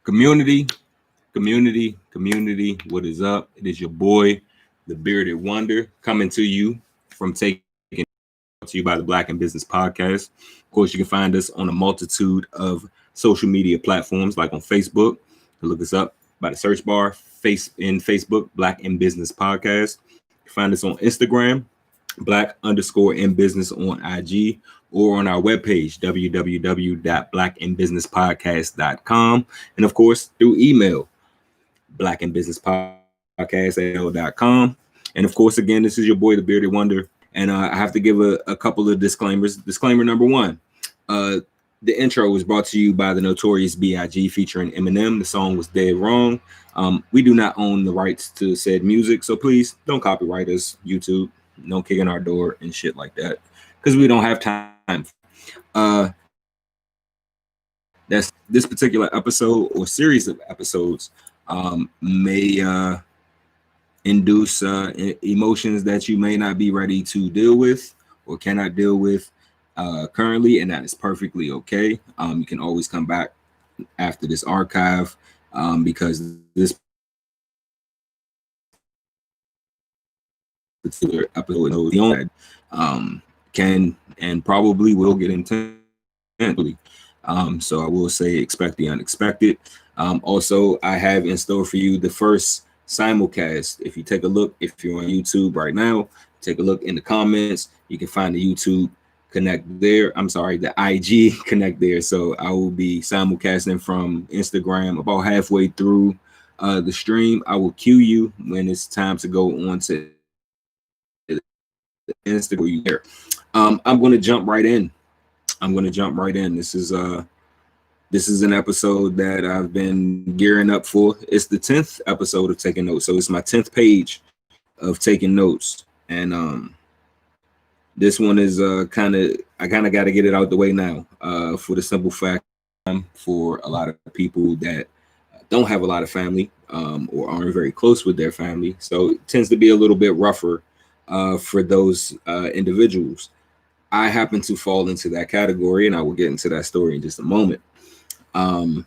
Community, community, what is up? It is your boy, the Bearded Wonder, coming to you from taking to you by the Black and Business Podcast. Of course, you can find us on a multitude of social media platforms, like on Facebook. Look us up by the search bar, Facebook, Black and Business Podcast. You find us on Instagram, Black_in_business on IG, or on our webpage, www.blackandbusinesspodcast.com. And of course, through email, blackandbusinesspodcast@gmail.com. And of course, again, this is your boy, the Bearded Wonder. And I have to give a couple of disclaimers. Disclaimer number one, the intro was brought to you by the Notorious B.I.G. featuring Eminem. The song was dead wrong. We do not own the rights to said music, so please don't copyright us, YouTube. No kicking our door and shit like that, because we don't have time. That's this particular episode or series of episodes may induce emotions that you may not be ready to deal with or cannot deal with currently, and that is perfectly okay. You can always come back after this archive because this particular episode can and probably will get intense. So I will say expect the unexpected. Also, I have in store for you the first simulcast. If you take a look, if you're on YouTube right now, take a look in the comments. You can find the YouTube connect there. I'm sorry, the IG connect there. So I will be simulcasting from Instagram about halfway through the stream. I will cue you when it's time to go on to Instagram. I'm going to jump right in. This is an episode that I've been gearing up for. It's the 10th episode of Taking Notes. So it's my 10th page of taking notes. And this one is I kind of got to get it out the way now for the simple fact for a lot of people that don't have a lot of family or aren't very close with their family. So it tends to be a little bit rougher for those individuals. I happen to fall into that category, and I will get into that story in just a moment. And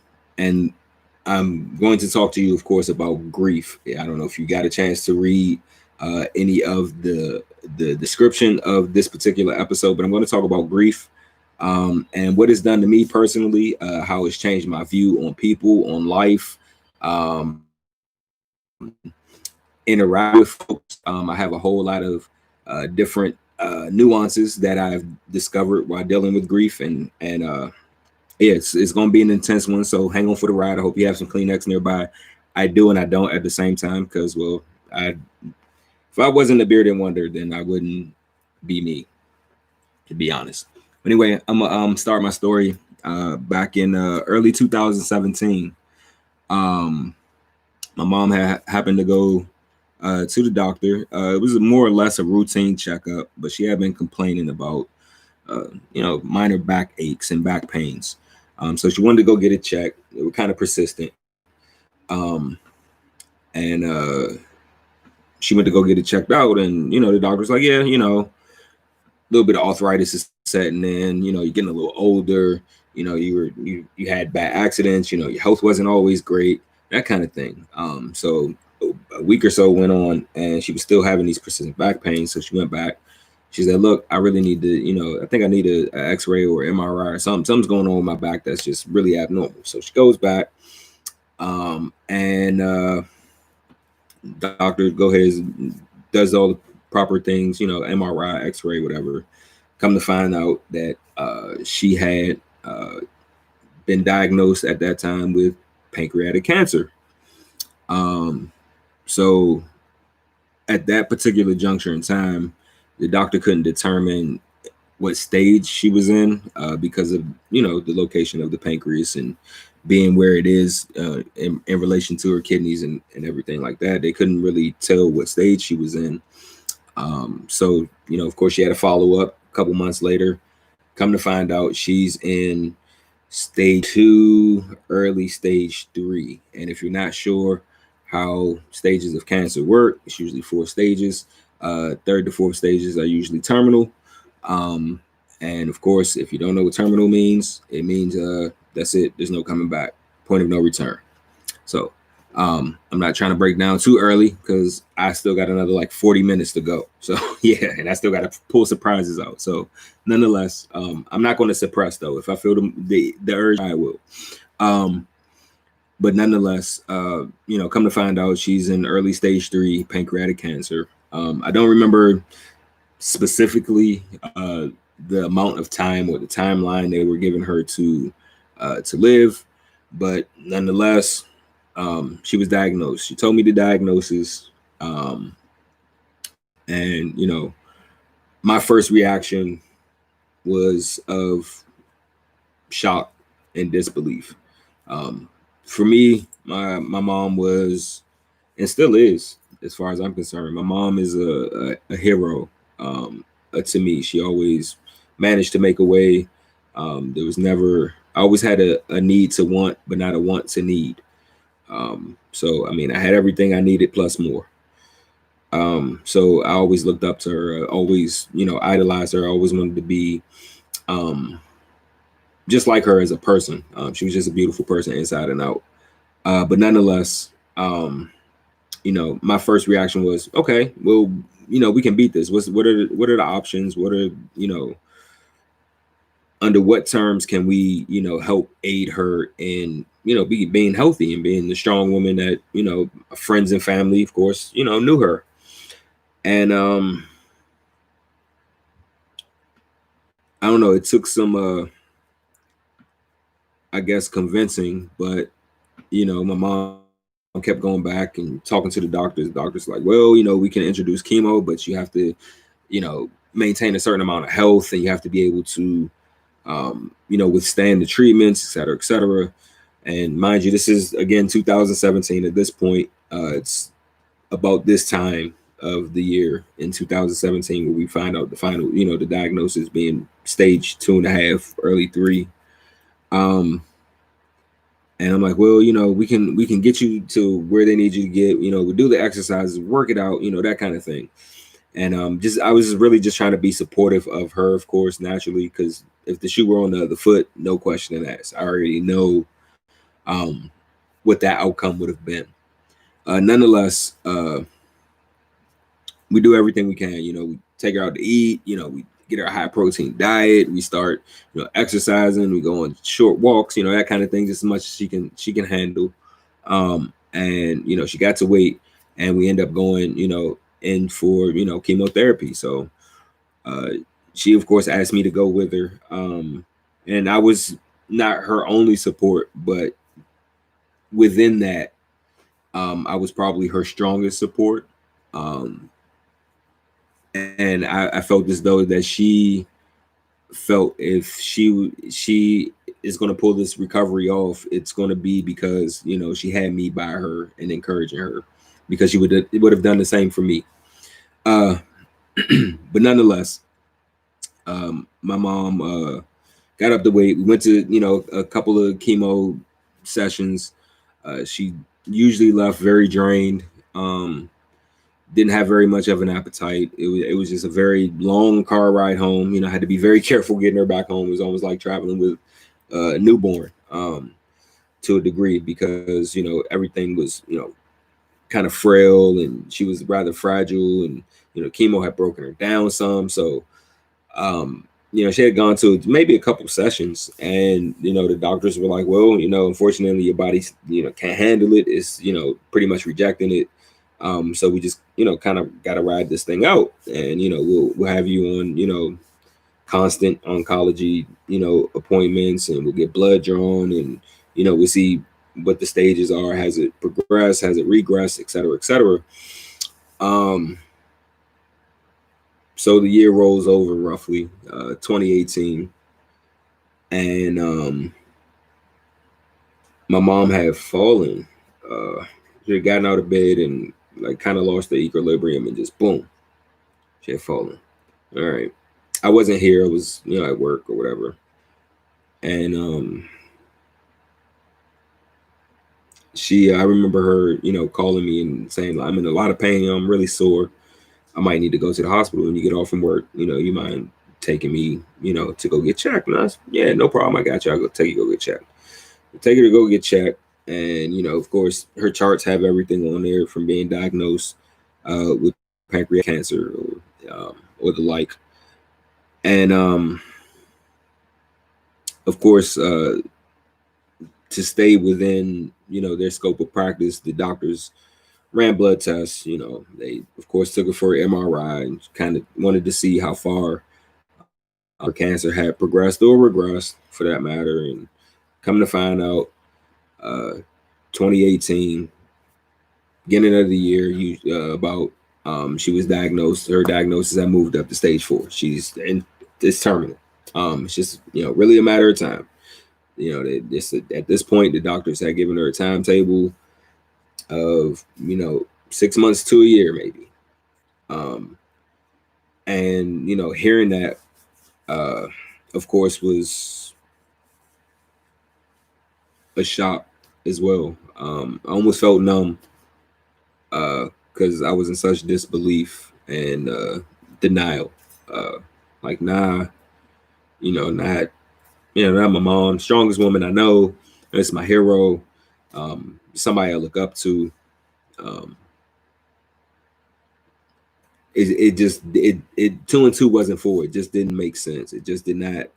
I'm going to talk to you, of course, about grief. I don't know if you got a chance to read any of the description of this particular episode, but I'm going to talk about grief and what it's done to me personally, how it's changed my view on people, on life, interact with folks. I have a whole lot of different nuances that I've discovered while dealing with grief, and yeah, it's going to be an intense one, so hang on for the ride. I hope you have some Kleenex nearby. I do and I don't at the same time, because, well, if I wasn't a Bearded Wonder, then I wouldn't be me, to be honest. Anyway, I'm going to start my story back in early 2017. My mom happened to go to the doctor. It was more or less a routine checkup, but she had been complaining about, minor back aches and back pains. So she wanted to go get it checked. They were kind of persistent. And she went to go get it checked out. And, the doctor was like, yeah, a little bit of arthritis is setting in. You're getting a little older. You had bad accidents. Your health wasn't always great, that kind of thing. So a week or so went on, and she was still having these persistent back pains. So she went back. She said, look, I really need to, I think I need an x-ray or MRI or something. Something's going on with my back that's just really abnormal. So she goes back, and doctor does all the proper things, MRI, x-ray, whatever. Come to find out that she had been diagnosed at that time with pancreatic cancer. So at that particular juncture in time, the doctor couldn't determine what stage she was in because of, the location of the pancreas and being where it is in relation to her kidneys and everything like that. They couldn't really tell what stage she was in. So, of course, she had a follow-up a couple months later. Come to find out she's in stage 2, early stage 3. And if you're not sure how stages of cancer work, it's usually 4 stages. 3rd to 4th stages are usually terminal. And of course, if you don't know what terminal means, it means that's it. There's no coming back. Point of no return. So I'm not trying to break down too early because I still got another like 40 minutes to go. So yeah, and I still got to pull surprises out. So nonetheless, I'm not going to suppress though. If I feel the urge, I will. But nonetheless, you know, come to find out, she's in early stage 3 pancreatic cancer. I don't remember specifically the amount of time or the timeline they were giving her to live, but nonetheless, she was diagnosed. She told me the diagnosis, and you know, my first reaction was of shock and disbelief. For me, my mom was and still is, as far as I'm concerned. My mom is a hero to me. She always managed to make a way. There was never, I always had a need to want, but not a want to need. So, I mean, I had everything I needed plus more. So I always looked up to her, always, you know, idolized her. I always wanted to be just like her as a person. She was just a beautiful person inside and out. But nonetheless, you know, my first reaction was, okay, well, you know, we can beat this. What are the options? What are, you know, under what terms can we, you know, help aid her in, you know, being healthy and being the strong woman that, you know, friends and family, of course, you know, knew her. And I don't know, it took some I guess convincing, but you know, my mom kept going back and talking to the doctors. The doctors like, well, you know, we can introduce chemo, but you have to, you know, maintain a certain amount of health, and you have to be able to, you know, withstand the treatments, et cetera, et cetera. And mind you, this is again 2017. At this point, it's about this time of the year in 2017 where we find out the final, you know, the diagnosis being stage 2.5, early 3. And I'm like, well, you know, we can get you to where they need you to get, you know, we do the exercises, work it out, you know, that kind of thing. And I was really just trying to be supportive of her, of course, naturally, because if the shoe were on the other foot, no question asked. I already know what that outcome would have been. Nonetheless, we do everything we can. You know, we take her out to eat. You know, we get her a high protein diet. We start, you know, exercising. We go on short walks. You know, that kind of thing, just as much as she can handle. And you know, she got to wait, and we end up going, you know, in for, you know, chemotherapy. So she of course asked me to go with her, and I was not her only support, but within that, I was probably her strongest support. And I felt as though that she felt if she is going to pull this recovery off, it's going to be because, you know, she had me by her and encouraging her, because she would have done the same for me. But nonetheless, my mom got up to wait. We went to, you know, a couple of chemo sessions. She usually left very drained. Didn't have very much of an appetite. It was just a very long car ride home. You know, I had to be very careful getting her back home. It was almost like traveling with a newborn to a degree, because, you know, everything was, you know, kind of frail, and she was rather fragile, and, you know, chemo had broken her down some. So, you know, she had gone to maybe a couple sessions, and, you know, the doctors were like, well, you know, unfortunately your body, you know, can't handle it. It's, you know, pretty much rejecting it. So we just, you know, kind of got to ride this thing out, and, you know, we'll have you on, you know, constant oncology, you know, appointments, and we'll get blood drawn, and, you know, we'll see what the stages are. Has it progressed? Has it regressed? Et cetera, et cetera. So the year rolls over, roughly 2018, and my mom had fallen. She had gotten out of bed and like kind of lost the equilibrium, and just boom, she had fallen. All right, I wasn't here. I was, you know, at work or whatever, and I remember her, you know, calling me and saying, I'm in a lot of pain. I'm really sore. I might need to go to the hospital when you get off from work. You know, you mind taking me, you know, to go get checked? And I was, yeah, no problem. I got you. I'll go take you, go get checked. Take her to go get checked. And of course, her charts have everything on there from being diagnosed with pancreatic cancer or the like. And of course, to stay within their scope of practice, the doctors ran blood tests. They of course took her for an MRI and kind of wanted to see how far her cancer had progressed or regressed, for that matter. And come to find out, 2018, beginning of the year, about she was diagnosed. Her diagnosis had moved up to stage 4. She's in it's terminal. It's just really a matter of time. At this point, the doctors had given her a timetable of 6 months to a year, maybe. And hearing that, of course, was a shock as well. I almost felt numb because I was in such disbelief and denial. Like, nah, not my mom, strongest woman I know. It's my hero. Somebody I look up to. It just 2 and 2 wasn't 4. It just didn't make sense. It just did not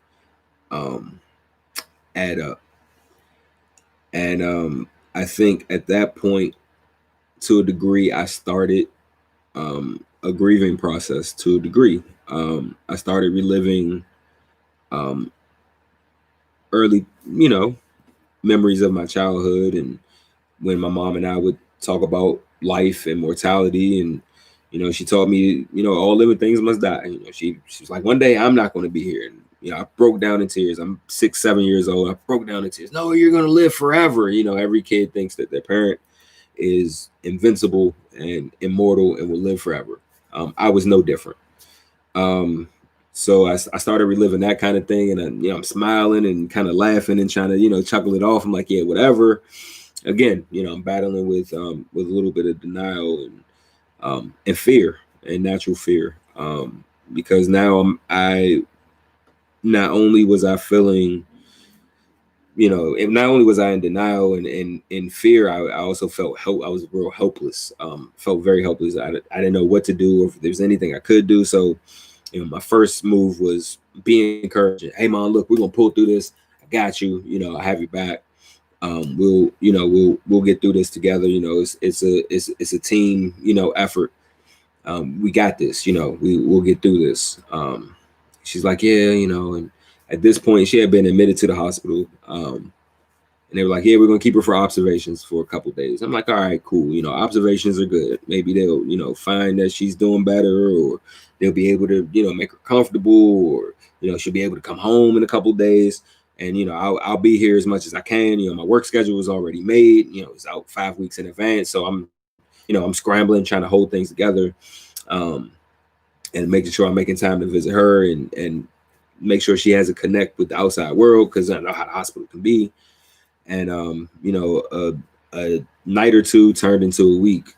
add up. And I think at that point, to a degree, I started a grieving process. To a degree, I started reliving early memories of my childhood, and when my mom and I would talk about life and mortality. And she taught me, all living things must die. She was like, one day I'm not going to be here. And I broke down in tears. I'm 6, 7 years old. I broke down in tears. No, you're going to live forever. Every kid thinks that their parent is invincible and immortal and will live forever. I was no different. So I started reliving that kind of thing, and I'm smiling and kind of laughing and trying to chuckle it off. I'm like, yeah, whatever. Again, I'm battling with a little bit of denial and fear, and natural fear, because now I not only was I feeling, not only was I in denial and in fear, I also felt I was real helpless. Felt very helpless. I didn't know what to do, or if there's anything I could do. So, my first move was being encouraging. Hey, mom, look, we're gonna pull through this. I got you. I have your back. We'll get through this together. It's a team, effort. We got this. We'll get through this. She's like, yeah, and at this point, she had been admitted to the hospital. And they were like, yeah, we're going to keep her for observations for a couple of days. I'm like, all right, cool. Observations are good. Maybe they'll, find that she's doing better, or they'll be able to, make her comfortable, or, she'll be able to come home in a couple of days. And, I'll be here as much as I can. My work schedule is already made, it's out 5 weeks in advance. So I'm scrambling, trying to hold things together, and making sure I'm making time to visit her and make sure she has a connect with the outside world, because I know how the hospital can be. And a night or two turned into a week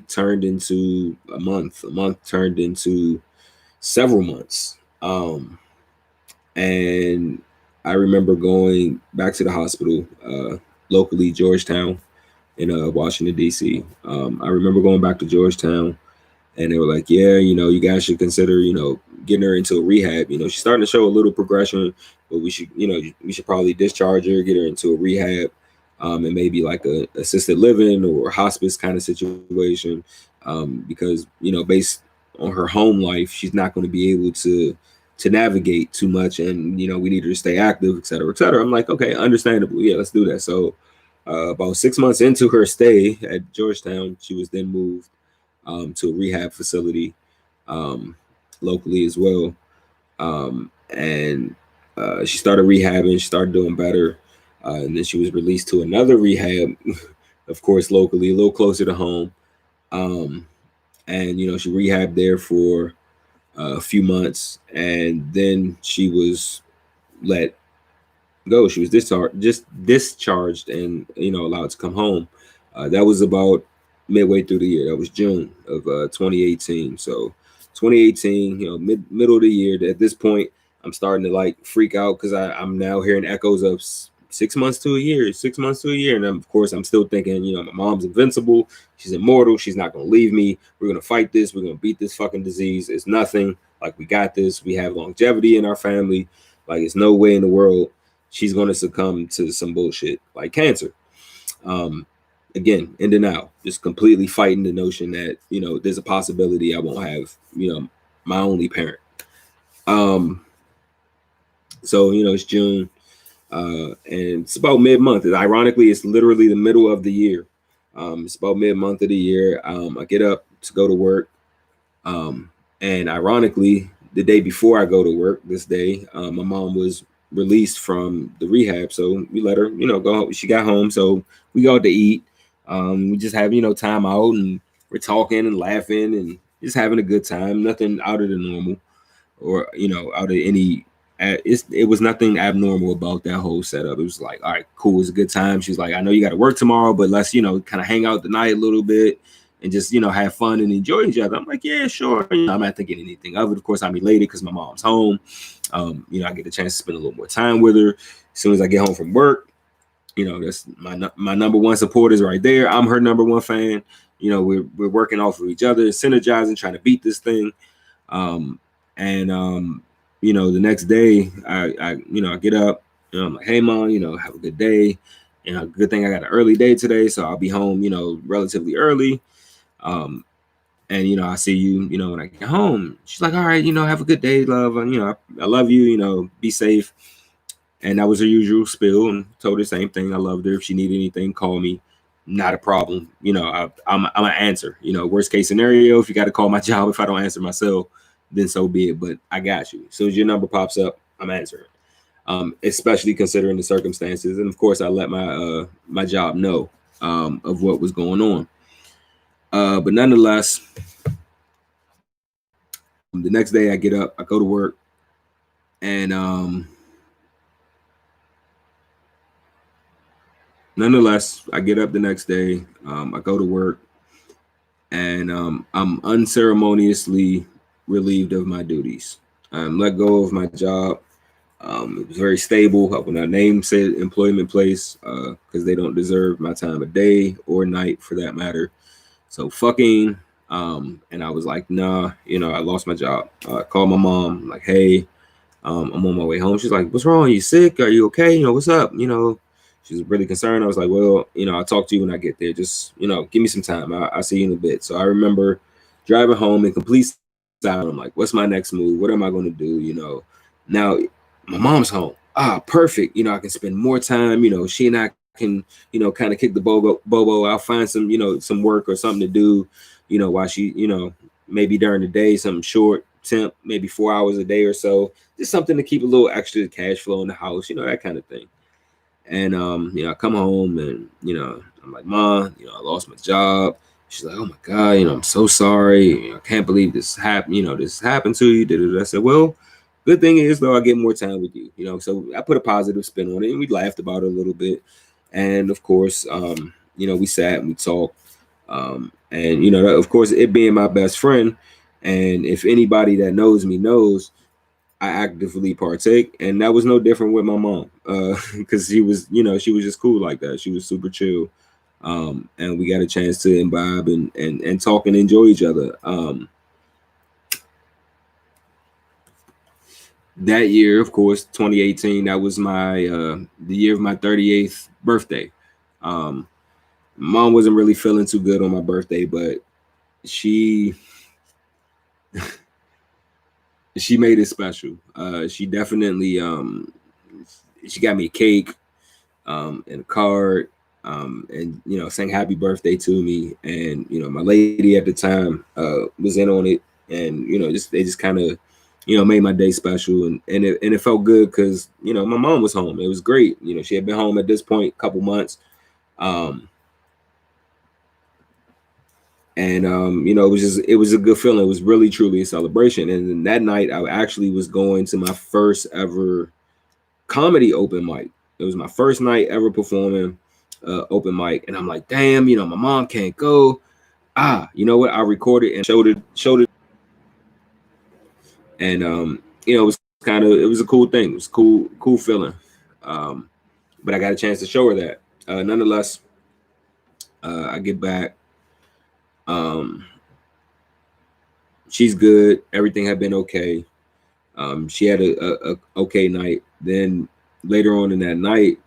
turned into a month turned into several months. And I remember going back to the hospital, locally, Georgetown in Washington, D.C. I remember going back to Georgetown, and they were like, yeah, you guys should consider, getting her into a rehab. She's starting to show a little progression, but we should probably discharge her, get her into a rehab, and maybe like a assisted living or hospice kind of situation, because, based on her home life, she's not going to be able to navigate too much, and, we need her to stay active, et cetera, et cetera. I'm like, okay, understandable. Yeah, let's do that. So about 6 months into her stay at Georgetown, she was then moved to a rehab facility locally as well. And she started rehabbing, she started doing better. And then she was released to another rehab, of course, locally, a little closer to home. And, she rehabbed there for a few months, and then she was let go. She was discharged and, allowed to come home. That was about midway through the year. That was June of 2018. So 2018, middle of the year. At this point, I'm starting to like freak out, because I'm now hearing echoes of 6 months to a year, 6 months to a year. And of course, I'm still thinking, you know, my mom's invincible. She's immortal. She's not going to leave me. We're going to fight this. We're going to beat this fucking disease. It's nothing. Like, we got this. We have longevity in our family. Like, it's no way in the world she's going to succumb to some bullshit like cancer. Again, in denial, just completely fighting the notion that, you know, there's a possibility I won't have, you know, my only parent. So, you know, it's June, and it's about mid-month. Ironically, it's literally the middle of the year. It's about mid-month of the year. I get up to go to work. And ironically, the day before I go to work this day, my mom was released from the rehab. So we let her, you know, go home. She got home. So we go out to eat. We just have, you know, time out, and we're talking and laughing and just having a good time. Nothing out of the normal, or, you know, out of any, it was nothing abnormal about that whole setup. It was like, all right, cool. It's a good time. She's like, I know you got to work tomorrow, but let's, you know, kind of hang out tonight a little bit and just, you know, have fun and enjoy each other. I'm like, yeah, sure. You know, I'm not thinking anything of it. Of course, I'm elated because my mom's home. You know, I get a chance to spend a little more time with her. As soon as I get home from work, you know, that's my number one support is right there. I'm her number one fan. You know, we're working off of each other, synergizing, trying to beat this thing. You know, the next day, I you know, I get up, and I'm like, hey, Mom, you know, have a good day. You know, good thing I got an early day today, so I'll be home, you know, relatively early. And, you know, I see you, you know, when I get home. She's like, all right, you know, have a good day, love. And, you know, I love you, you know, be safe. And that was her usual spiel, and told her the same thing. I loved her. If she needed anything, call me. Not a problem. You know, I'm an answer. You know, worst case scenario, if you got to call my job, if I don't answer myself, then so be it. But I got you. As soon as your number pops up, I'm answering. Especially considering the circumstances. And of course, I let my job know of what was going on. But nonetheless, the next day I get up, I go to work, and nonetheless, I get up the next day, I go to work, and I'm unceremoniously relieved of my duties. I'm let go of my job. It was very stable. When our name said employment place, because they don't deserve my time of day or night for that matter. So fucking, and I was like, nah, you know, I lost my job. I called my mom, like, hey, I'm on my way home. She's like, what's wrong? Are you sick? Are you okay? You know, what's up? You know, she's really concerned. I was like, well, you know, I'll talk to you when I get there. Just, you know, give me some time. I'll see you in a bit. So I remember driving home in complete silence. I'm like, what's my next move? What am I going to do? You know, now my mom's home. Perfect. You know, I can spend more time. You know, she and I can, you know, kind of kick the bobo. I'll find some, you know, some work or something to do, you know, while she, you know, maybe during the day, something short, temp, maybe 4 hours a day or so. Just something to keep a little extra cash flow in the house, you know, that kind of thing. And you know, I come home and, you know, I'm like, Mom, you know, I lost my job. She's like, oh my God, you know, I'm so sorry. You know, I can't believe this happened, you know, this happened to you. I said, well, good thing is though, I get more time with you, you know. So I put a positive spin on it, and we laughed about it a little bit. And of course, you know, we sat and we talked. And you know, of course, it being my best friend, and if anybody that knows me knows, I actively partake, and that was no different with my mom, because she was, you know, she was just cool like that. She was super chill, and we got a chance to imbibe and talk and enjoy each other. That year, of course, 2018, that was my the year of my 38th birthday. Mom wasn't really feeling too good on my birthday, but she she made it special. She definitely she got me a cake and a card, and you know, sang happy birthday to me. And you know, my lady at the time was in on it, and you know, they just kind of, you know, made my day special, and it felt good because, you know, my mom was home. It was great. You know, she had been home at this point a couple months. And you know, it was a good feeling. It was really truly a celebration. And then that night I actually was going to my first ever comedy open mic. It was my first night ever performing open mic, and I'm like, damn, you know, my mom can't go. You know what? I recorded and showed it, and you know, it was a cool thing. It was cool feeling. but I got a chance to show her that. Nonetheless, I get back. She's good. Everything had been okay. She had a okay night. Then later on in that night,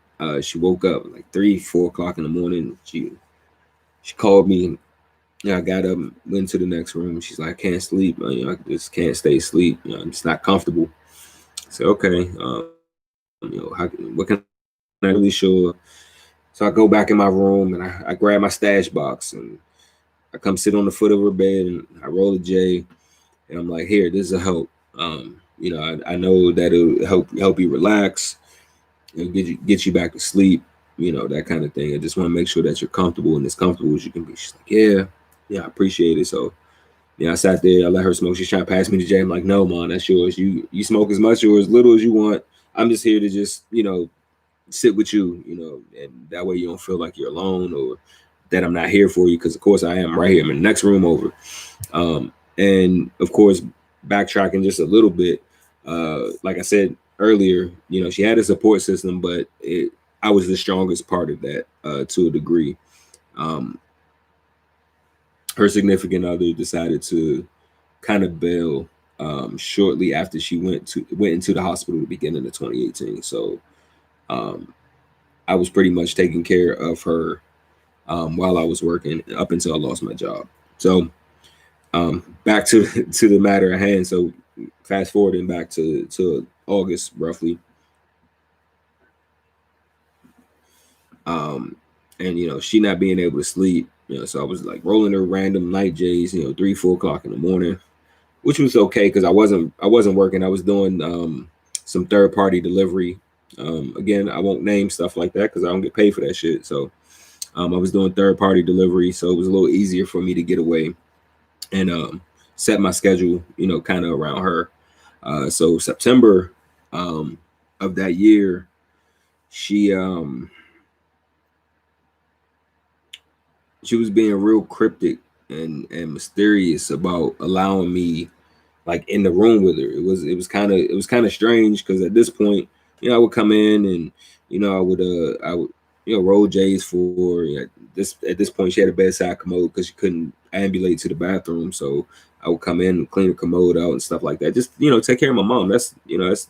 she woke up like 4 o'clock in the morning. She called me. I got up, went to the next room. She's like, I can't sleep. I just can't stay asleep. I'm just not comfortable. So okay, what can I really sure? So I go back in my room and I grab my stash box and I come sit on the foot of her bed and I roll a J and I'm like, here, this is a help. I know that it'll help you relax and get you back to sleep, that kind of thing. I just want to make sure that you're comfortable and as comfortable as you can be. She's like, yeah, I appreciate it. So I sat there, I let her smoke. She's trying to pass me the J. I'm like, no, man, that's yours. You smoke as much or as little as you want. I'm just here to just, sit with you, and that way you don't feel like you're alone or that I'm not here for you. Because of course I am right here. I'm in the next room over. And of course, backtracking just a little bit, like I said earlier, she had a support system, but I was the strongest part of that to a degree. Her significant other decided to kind of bail shortly after she went into the hospital at the beginning of 2018. So I was pretty much taking care of her while I was working up until I lost my job. So back to the matter at hand. So fast forwarding back to August roughly. And she not being able to sleep, so I was like rolling her random night J's, 3-4 o'clock in the morning, which was okay because I wasn't working. I was doing some third-party delivery. Again, I won't name stuff like that because I don't get paid for that shit. So I was doing third-party delivery, so it was a little easier for me to get away and set my schedule, kind of around her. So September of that year, she was being real cryptic and mysterious about allowing me like in the room with her. It was kind of strange because at this point, I would come in and I would roll J's for at this point she had a bedside commode because she couldn't ambulate to the bathroom, so I would come in and clean the commode out and stuff like that. Just take care of my mom. That's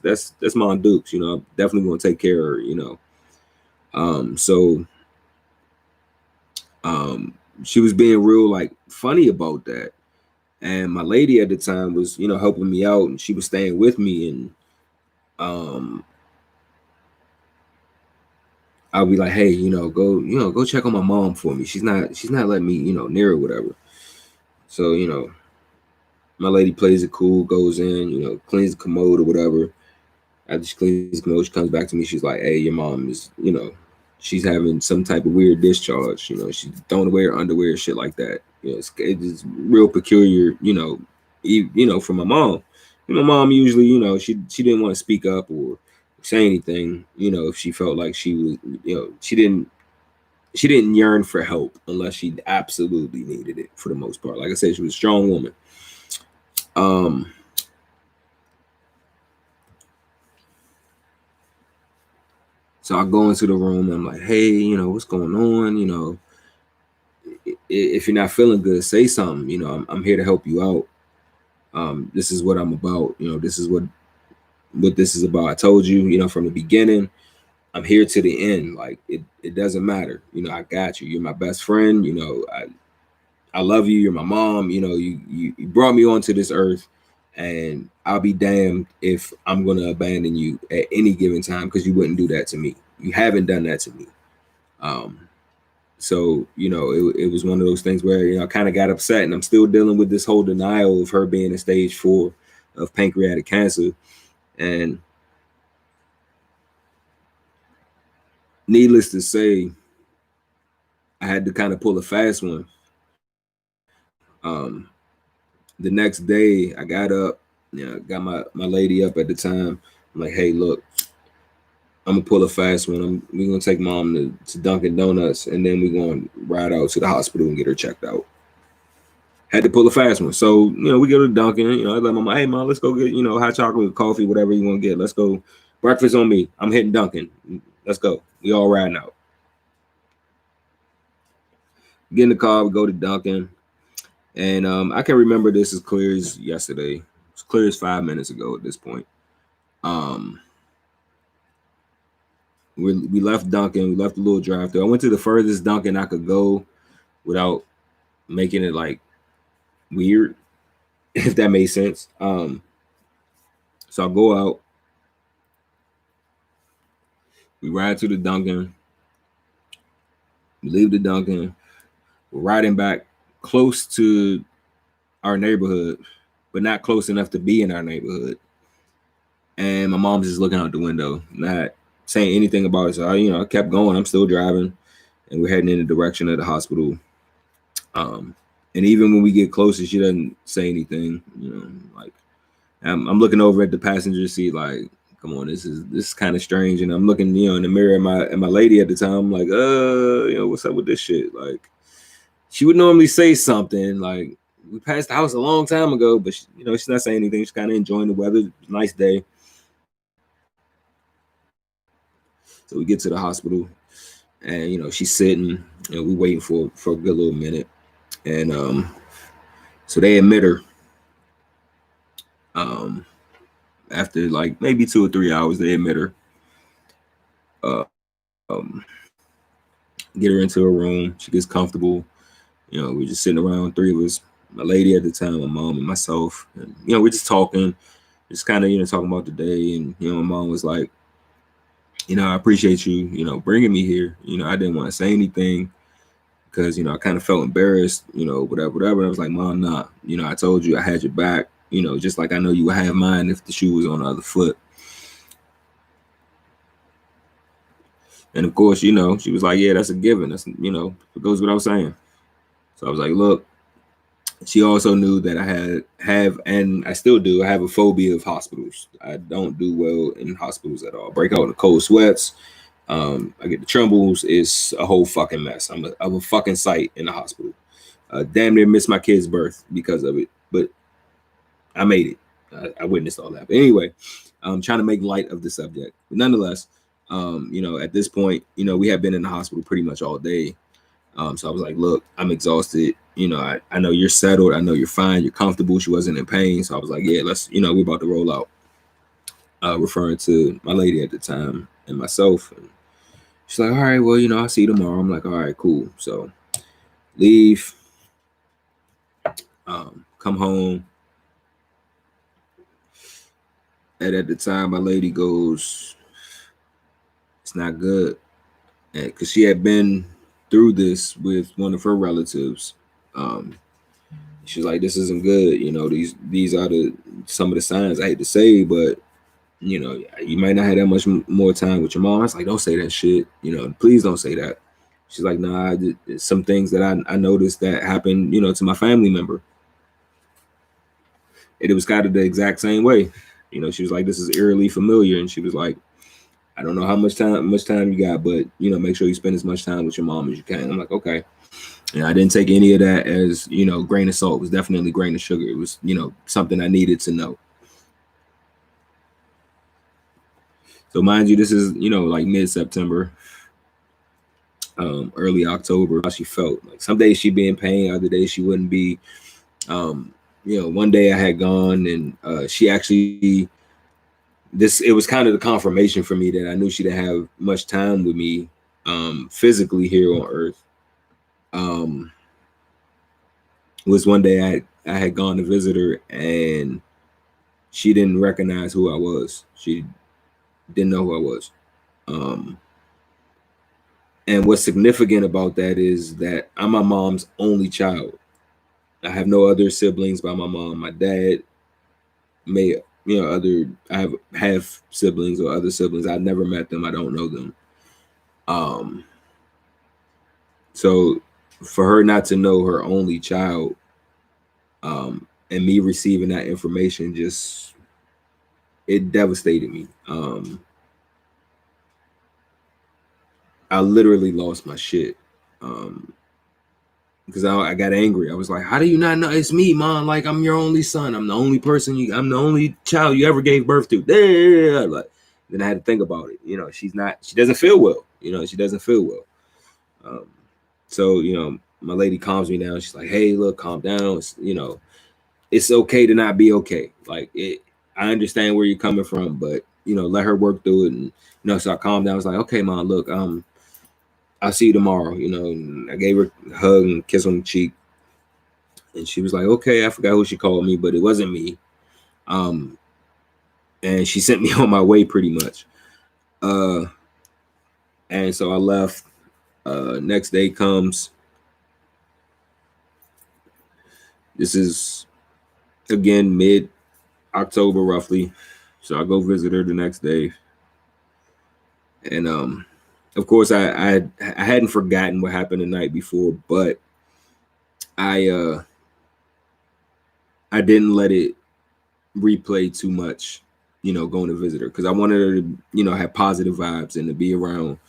that's Mom Dukes. I'm definitely gonna take care of her. So she was being real like funny about that. And my lady at the time was, helping me out and she was staying with me. And I'll be like, hey, go check on my mom for me. She's not letting me, near her, whatever. So, my lady plays it cool, goes in, cleans the commode or whatever. After she cleans the commode, she comes back to me. She's like, hey, your mom is, she's having some type of weird discharge. She's throwing away her underwear, shit like that. It's real peculiar, for my mom. My mom usually, she didn't want to speak up or say anything, if she felt like she was, she didn't yearn for help unless she absolutely needed it for the most part. Like I said, she was a strong woman. So I go into the room and I'm like, hey, what's going on? If you're not feeling good, say something. I'm here to help you out. This is what I'm about. This is what this is about. I told you, from the beginning, I'm here to the end. Like it doesn't matter. I got you. You're my best friend. I love you. You're my mom. You brought me onto this earth, and I'll be damned if I'm gonna abandon you at any given time because you wouldn't do that to me. You haven't done that to me. So it was one of those things where I kind of got upset, and I'm still dealing with this whole denial of her being in stage 4 of pancreatic cancer, and needless to say, I had to kind of pull a fast one. The next day, I got up, got my lady up at the time. I'm like, hey, look, I'm gonna pull a fast one. We're gonna take mom to Dunkin' Donuts, and then we're gonna ride out to the hospital and get her checked out. Had to pull a fast one. So, we go to Dunkin', I let mom, hey, let's go get, hot chocolate, coffee, whatever you want to get. Let's go. Breakfast on me. I'm hitting Dunkin'. let's go. We all riding out. Get in the car, we go to Dunkin'. And I can remember this as clear as yesterday. It's clear as 5 minutes ago at this point. Um, we left Dunkin', we left the little drive-thru. I went to the furthest Dunkin' I could go without making it like weird, if that made sense. So I go out, we ride to the Dunkin', we leave the Dunkin', we're riding back close to our neighborhood, but not close enough to be in our neighborhood. And my mom's just looking out the window, not saying anything about it. So I kept going. I'm still driving, and we're heading in the direction of the hospital. And even when we get closer, she doesn't say anything. Like I'm looking over at the passenger seat, like, come on, this is kind of strange. And I'm looking, in the mirror at my lady at the time, like, what's up with this shit? Like, she would normally say something like, we passed the house a long time ago, but she's not saying anything. She's kind of enjoying the weather. Nice day. So we get to the hospital, and she's sitting, and we waiting for a good little minute, and so they admit her. After like maybe 2 or 3 hours, they admit her. Get her into a room. She gets comfortable. We're just sitting around, 3 of us, my lady at the time, my mom, and myself, and we're just talking, just kind of talking about the day, and my mom was like, I appreciate you, bringing me here. I didn't want to say anything because, I kind of felt embarrassed, whatever. And I was like, Mom, nah, I told you I had your back, just like I know you would have mine if the shoe was on the other foot. And of course, she was like, yeah, that's a given. That's, it goes without saying. So I was like, look, she also knew that I have, and I still do, I have a phobia of hospitals. I don't do well in hospitals at all. Break out in the cold sweats. I get the trembles. It's a whole fucking mess. I'm a fucking sight in the hospital. Damn near missed my kid's birth because of it, but I made it. I witnessed all that. But anyway, I'm trying to make light of the subject. But nonetheless, at this point, we have been in the hospital pretty much all day. So I was like, look, I'm exhausted. I know you're settled. I know you're fine. You're comfortable. She wasn't in pain. So I was like, yeah, let's, we're about to roll out. Referring to my lady at the time and myself. And she's like, all right, well, I'll see you tomorrow. I'm like, all right, cool. So leave, come home. And at the time, my lady goes, it's not good. And because she had been through this with one of her relatives. She's like, this isn't good. These are some of the signs. I hate to say, but you might not have that much more time with your mom. I was like, don't say that shit. Please don't say that. She's like, nah, some things that I noticed that happened, to my family member. And it was kind of the exact same way. She was like, this is eerily familiar. And she was like, I don't know how much time you got, but make sure you spend as much time with your mom as you can. I'm like, okay. And I didn't take any of that as, grain of salt. It was definitely grain of sugar. It was, something I needed to know. So mind you, this is, like mid-September, early October. How she felt. Like some days she'd be in pain, other days she wouldn't be. One day I had gone and she actually, it was kind of the confirmation for me that I knew she didn't have much time with me physically here on earth. Was one day I had gone to visit her and she didn't recognize who I was. She didn't know who I was. And what's significant about that is that I'm my mom's only child. I have no other siblings by my mom. My dad may, I have siblings or other siblings. I've never met them. I don't know them. So for her not to know her only child, and me receiving that information, it devastated me. I literally lost my shit. Because I got angry. I was like, how do you not know? It's me, Mom. Like, I'm your only son. I'm the only person I'm the only child you ever gave birth to. Like, then I had to think about it. You know, she doesn't feel well. You know, she doesn't feel well. So, you know, my lady calms me down. She's like, hey, look, calm down. You know, it's okay to not be okay. Like, I understand where you're coming from, but, you know, let her work through it. And, you know, so I calmed down. I was like, okay, Mom, look, I'll see you tomorrow. You know, and I gave her a hug and kiss on the cheek. And she was like, okay, I forgot who she called me, but it wasn't me. And she sent me on my way pretty much. And so I left. Next day comes. This is, again, mid-October roughly. So I go visit her the next day. And of course I hadn't forgotten what happened the night before, but I didn't let it replay too much, you know, going to visit her, because I wanted her to, you know, have positive vibes and to be around,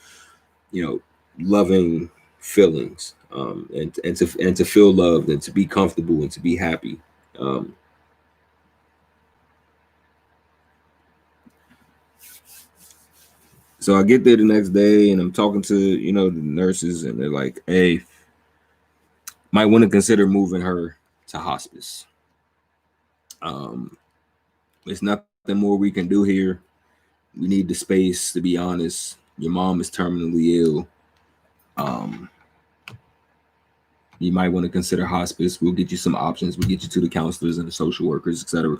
you know, loving feelings, and to feel loved and to be comfortable and to be happy. So I get there the next day and I'm talking to, you know, the nurses, and they're like, hey, might want to consider moving her to hospice. There's nothing more we can do here. We need the space, to be honest. Your mom is terminally ill. You might want to consider hospice. We'll get you some options. We'll get you to the counselors and the social workers, et cetera,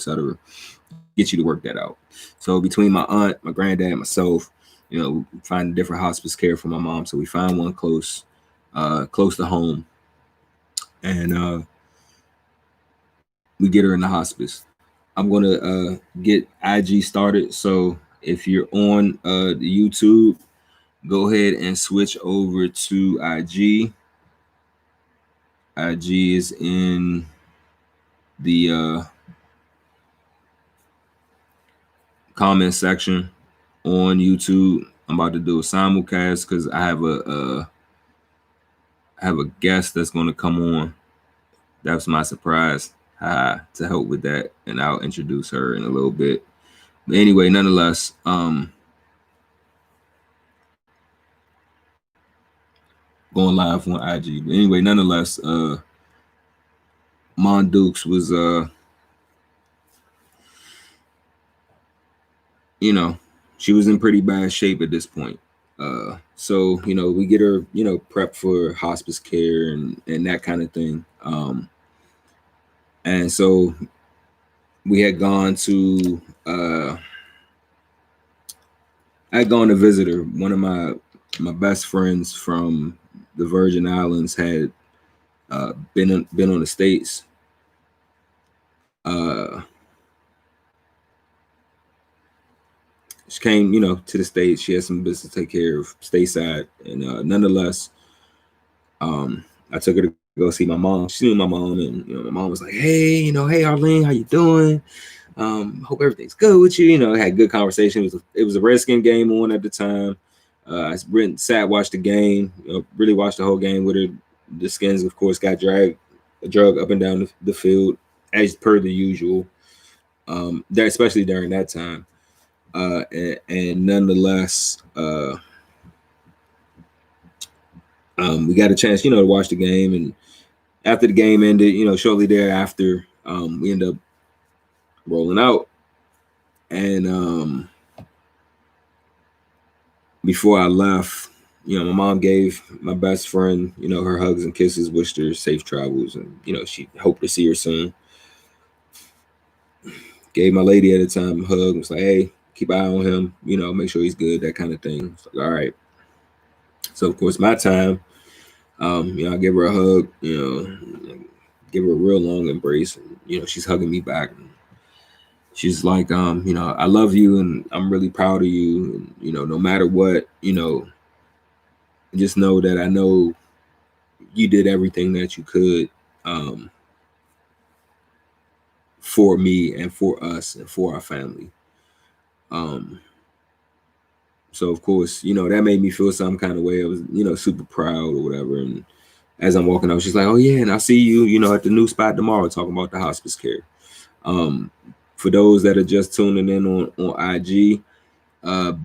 get you to work that out. So between my aunt, my granddad, myself, you know, find different hospice care for my mom. So we find one close to home, and we get her in the hospice. I'm gonna get IG started. So if you're on the YouTube, go ahead and switch over to IG. IG is in the comment section on YouTube. I'm about to do a simulcast because I have a guest that's going to come on. That's my surprise to help with that, and I'll introduce her in a little bit. But anyway, nonetheless, going live on IG. But anyway, nonetheless, Mon Dukes was you know, she was in pretty bad shape at this point. So, you know, we get her, you know, prepped for hospice care and that kind of thing. And so we had gone to I'd gone to visit her. One of my best friends from the Virgin Islands had been on the States. She came, you know, to the States. She had some business to take care of stateside, and nonetheless, I took her to go see my mom. She knew my mom, and you know, my mom was like, "Hey, you know, hey Arlene, how you doing? Hope everything's good with you." You know, had good conversation. It was a Redskin game on at the time. I sat, watched the game. You know, really watched the whole game with her. The Skins, of course, got drug up and down the field as per the usual. There, especially during that time. And nonetheless, we got a chance, you know, to watch the game. And after the game ended, you know, shortly thereafter, we ended up rolling out. And before I left, you know, my mom gave my best friend, you know, her hugs and kisses, wished her safe travels, and you know, she hoped to see her soon. Gave my lady at the time a hug, was like, hey, keep an eye on him, you know, make sure he's good, that kind of thing. Like, all right. So of course, my time, you know, I give her a hug, you know, give her a real long embrace, and you know, she's hugging me back. And she's like, you know, I love you, and I'm really proud of you. And, you know, no matter what, you know, just know that I know you did everything that you could for me and for us and for our family. So of course, you know, that made me feel some kind of way. I was, you know, super proud or whatever. And as I'm walking out, she's like, oh yeah, and I'll see you, you know, at the new spot tomorrow, talking about the hospice care. For those that are just tuning in on IG,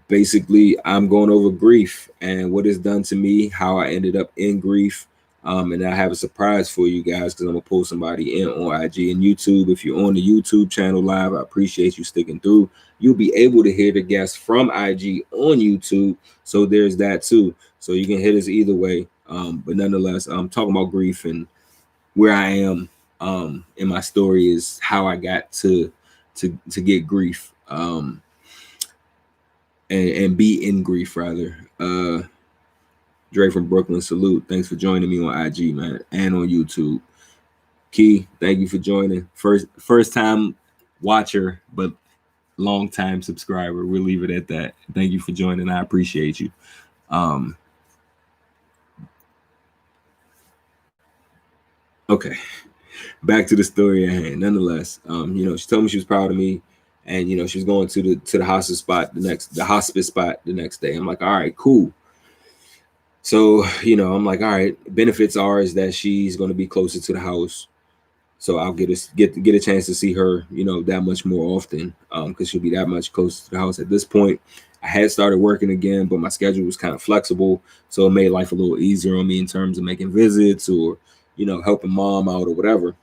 Basically, I'm going over grief and what it's done to me, how I ended up in grief. And I have a surprise for you guys because I'm gonna pull somebody in on IG and YouTube. If you're on the YouTube channel live, I appreciate you sticking through. You'll be able to hear the guests from IG on YouTube, so there's that too. So you can hit us either way. But nonetheless, I'm talking about grief and where I am in my story is how I got to get grief. And be in grief rather. Dre from Brooklyn, salute. Thanks for joining me on IG, man, and on YouTube. Key, thank you for joining. First time watcher, but long time subscriber. We'll leave it at that. Thank you for joining. I appreciate you. Okay, back to the story at hand. Nonetheless, she told me she was proud of me, and she was going to the hospice spot the next day. I'm like, all right, cool. So, I'm like, all right, benefits are is that she's going to be closer to the house. So I'll get a chance to see her, that much more often, because she'll be that much closer to the house. At this point, I had started working again, but my schedule was kind of flexible. So it made life a little easier on me in terms of making visits or, helping mom out or whatever.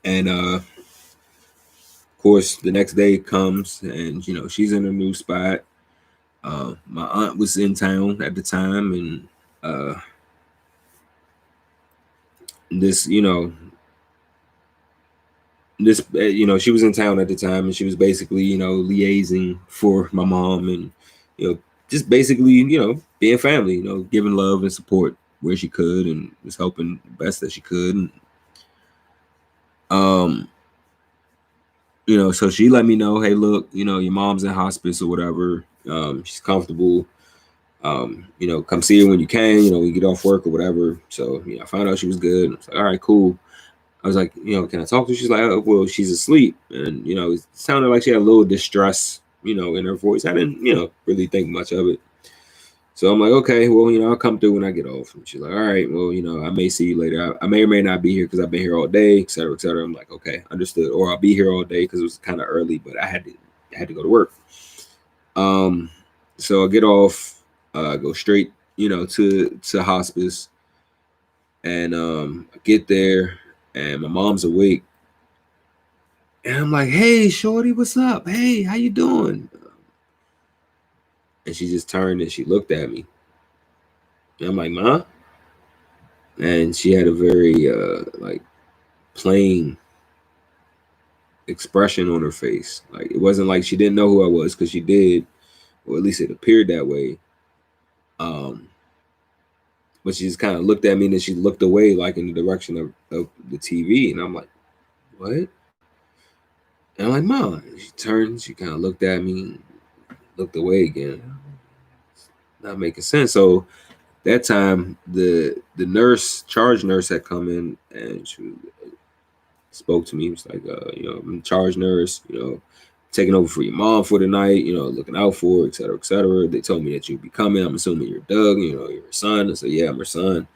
And of course, the next day comes and, she's in a new spot. My aunt was in town at the time, and this, she was in town at the time, and she was basically, liaising for my mom, and just basically, being family, giving love and support where she could, and was helping the best that she could. And, so she let me know, hey, look, your mom's in hospice or whatever. She's comfortable. Come see her when you can, when you get off work or whatever. So, I found out she was good. I was like, all right, cool. I was like, can I talk to her? She's like, oh, well, she's asleep. And, it sounded like she had a little distress, in her voice. I didn't, really think much of it. So I'm like, okay, well, I'll come through when I get off. And she's like, all right, well, I may see you later. I may or may not be here because I've been here all day, et cetera, et cetera. I'm like, okay, understood. Or I'll be here all day because it was kind of early, but I had to go to work. So I get off, go straight, to hospice. And I get there. And my mom's awake. And I'm like, hey, shorty, what's up? Hey, how you doing? And she just turned and she looked at me. And I'm like, Ma? And she had a very, plain expression on her face. Like, it wasn't like she didn't know who I was, because she did, or at least it appeared that way. But she just kind of looked at me, and then she looked away, like in the direction of the TV. And I'm like, what? And I'm like, Mom. And she turned, she kind of looked at me, looked away again. Not making sense. So that time, the charge nurse had come in, and she spoke to me. It was like, I'm charge nurse, taking over for your mom for the night, looking out for her, et cetera, et cetera. They told me that you'd be coming. I'm assuming you're Doug, you're her son. I said, yeah, I'm her son.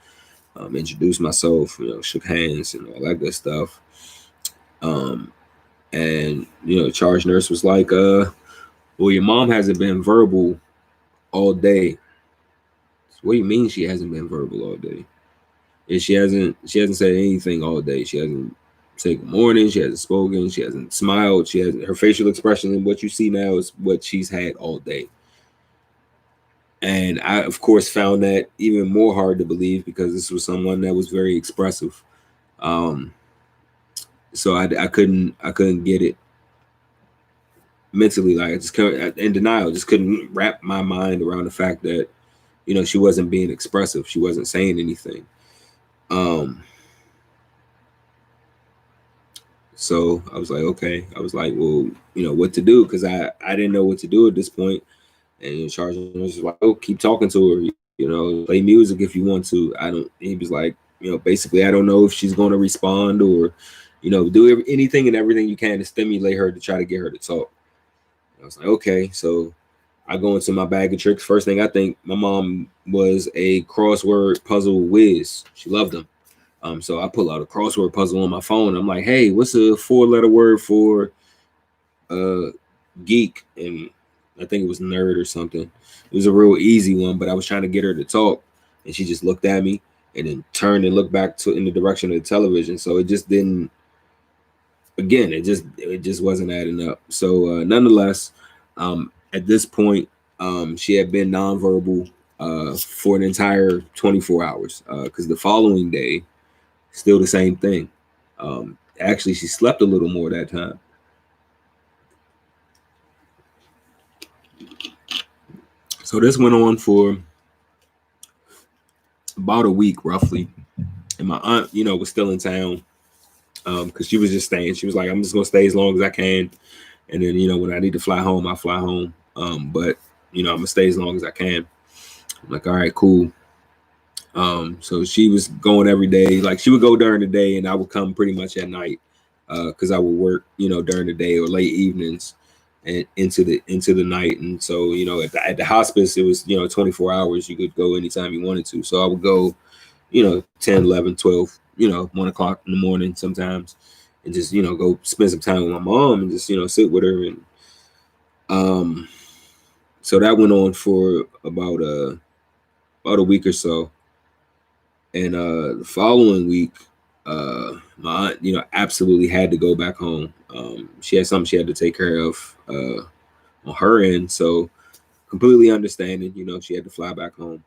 Introduced myself, shook hands and all that good stuff. And, charge nurse was like, well, your mom hasn't been verbal all day. So what do you mean she hasn't been verbal all day? And she hasn't said anything all day. She hasn't said good morning. She hasn't spoken. She hasn't smiled. Her facial expression, and what you see now is what she's had all day. And I, of course, found that even more hard to believe, because this was someone that was very expressive. So I couldn't get it mentally. Like, I just couldn't, in denial, just couldn't wrap my mind around the fact that, she wasn't being expressive. She wasn't saying anything. So I was like, okay. I was like, well, what to do? Because I didn't know what to do at this point. And charge nurse was like, oh, keep talking to her. Play music if you want to. He was like, basically, I don't know if she's going to respond, or, do anything and everything you can to stimulate her, to try to get her to talk. I was like, okay. So I go into my bag of tricks. First thing I think, my mom was a crossword puzzle whiz. She loved them. So I pull out a crossword puzzle on my phone. I'm like, hey, what's a 4-letter word for geek? And I think it was nerd or something. It was a real easy one, but I was trying to get her to talk, and she just looked at me and then turned and looked back in the direction of the television. So it just didn't. Again, it just wasn't adding up. So nonetheless, at this point, she had been nonverbal for an entire 24 hours. Because the following day, still the same thing. Actually, she slept a little more that time. So this went on for about a week, roughly. And my aunt, was still in town because she was just staying. She was like, I'm just gonna stay as long as I can, and then when I need to fly home, I fly home. But I'm gonna stay as long as I can. I'm like, all right, cool. So she was going every day. Like she would go during the day, and I would come pretty much at night because I would work, during the day or late evenings and into the night. And so at the hospice, it was 24 hours. You could go anytime you wanted to. So I would go 10, 11, 12, 1 o'clock in the morning sometimes, and just go spend some time with my mom and just sit with her. And so that went on for about a week or so. And the following week, my aunt, absolutely had to go back home. She had something she had to take care of on her end. So completely understanding, she had to fly back home.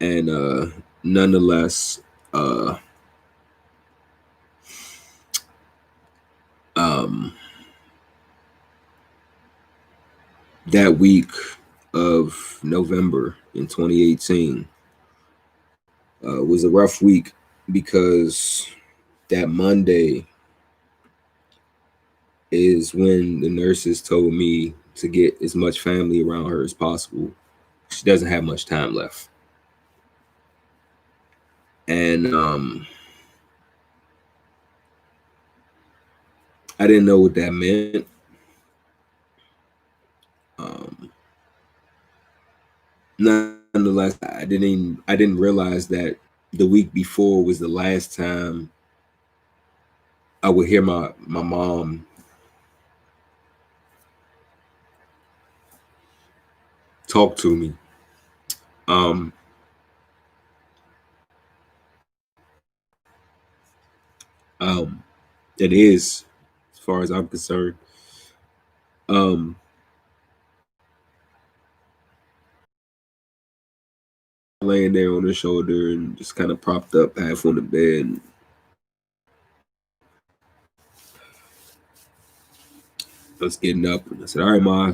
And nonetheless, that week of November in 2018 was a rough week because that Monday is when the nurses told me to get as much family around her as possible. She doesn't have much time left. And I didn't know what that meant. Nonetheless, I didn't realize that the week before was the last time I would hear my mom talk to me. It is, as far as I'm concerned. Laying there on her shoulder and just kind of propped up half on the bed. I was getting up and I said, all right, Ma,